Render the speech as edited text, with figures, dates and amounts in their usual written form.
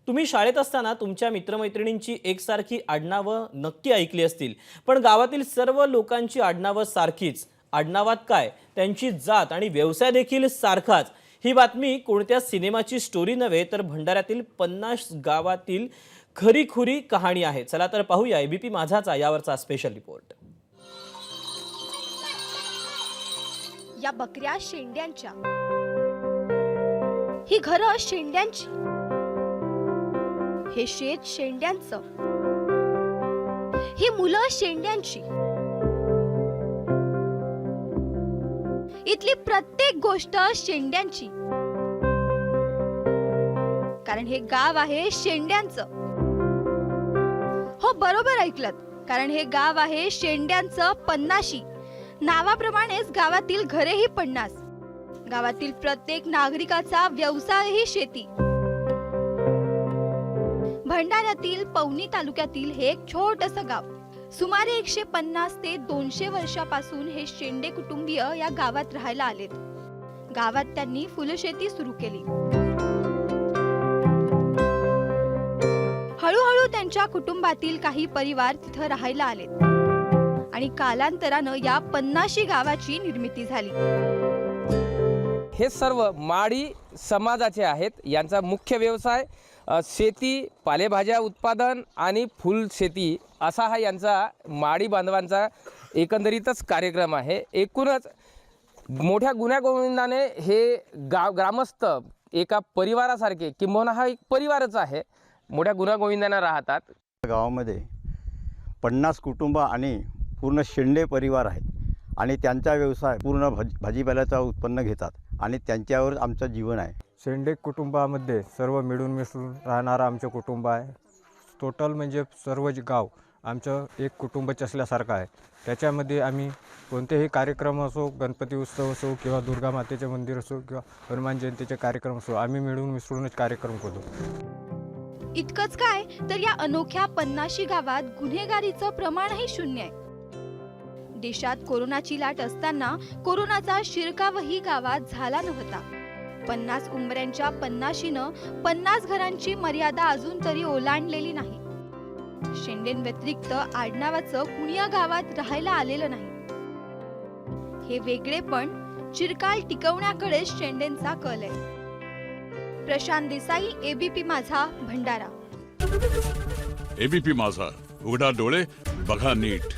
तुम्ही शाळेत असताना तुमच्या मित्रमैत्रिणींची एकसारखी आडनावं नक्की ऐकली असतील, पण गावातील सर्व लोकांची आडनावं सारखीच. आडनावात काय, त्यांची जात आणि व्यवसाय देखील सारखाच. ही बातमी कोणत्या सिनेमाची स्टोरी नव्हे, तर भंडाऱ्यातील 50 गावातील खरीखुरी कहाणी आहे. चला तर पाहूया एबीपी माझाचा यावरचा स्पेशल रिपोर्ट. या बकऱ्या शेंड्यांच्या, ही घरं शेंड्यांची, हे शेत शेंड्यांचं, ही मुलं शेंड्यांची. इथली प्रत्येक गोष्ट शेंड्यांची, कारण हे गाव आहे शेंड्यांचं. हो, बरोबर ऐकलत, कारण हे गाव आहे शेंड्यांचं 50. नावाप्रमाणेच गावातील घरेही 50. गावातील प्रत्येक नागरिकाचा व्यवसायही शेती. भंडाऱ्यातील पवनी तालुक्यातील हे एक छोटंसं गाव. सुमारे 150 ते 200 वर्षापासून हे शेंडे कुटुंबीय या गावात राहायला आलेत. गावात त्यांनी फुलशेती सुरू केली. हळूहळू त्यांच्या कुटुंबातील काही परिवार तिथं राहायला आलेत आणि कालांतरानं या 50 गावाची निर्मिती झाली. हे सर्व माडी समाजाचे आहेत. यांचा मुख्य व्यवसाय शेती, पालेभाज्या उत्पादन आणि फुल शेती असा हा यांचा माडी बांधवांचा एकंदरीतच कार्यक्रम आहे. एकूणच मोठ्या गुण्यागोविंदाने हे ग्रामस्थ एका परिवारासारखे, किंबहुना हा एक परिवारच आहे, मोठ्या गुण्यागोविंदाने राहतात. गावामध्ये 50 कुटुंब आणि पूर्ण शेंडे परिवार आहेत आणि त्यांचा व्यवसाय पूर्ण भाजीपाल्याचा उत्पन्न घेतात आणि त्यांच्यावर आमचं जीवन आहे. शेंडे कुटुंबामध्ये सर्व मिळून मिसळून राहणारं आमचं कुटुंब आहे. टोटल म्हणजे सर्व गाव आमचं एक कुटुंबच असल्यासारखं आहे. त्याच्यामध्ये आम्ही कोणतेही कार्यक्रम असो, गणपती उत्सव असो किंवा दुर्गा मातेचे मंदिर असो किंवा हनुमान जयंतीचे कार्यक्रम असो, आम्ही मिळून मिसळूनच कार्यक्रम करतो. इतकंच काय, तर या अनोख्या 50 गावात गुन्हेगारीचं प्रमाणही शून्य आहे. देशात कोरोनाची लाट असताना कोरोनाचा शिरकावही गावात झाला नव्हता. 50 उंबऱ्यांच्या 50नं 50 घरांची मर्यादा अजून तरी ओलांडलेली नाही. शेंडेंव्यतिरिक्त आडनावाचं कुणी या गावात राहायला आलेलं नाही. हे वेगळेपण चिरकाल टिकवण्याकडे शेंडेंचा कल आहे. प्रशांत देसाई, एबीपी माझा, भंडारा. एबीपी माझा, उघडा डोळे बघा नीट.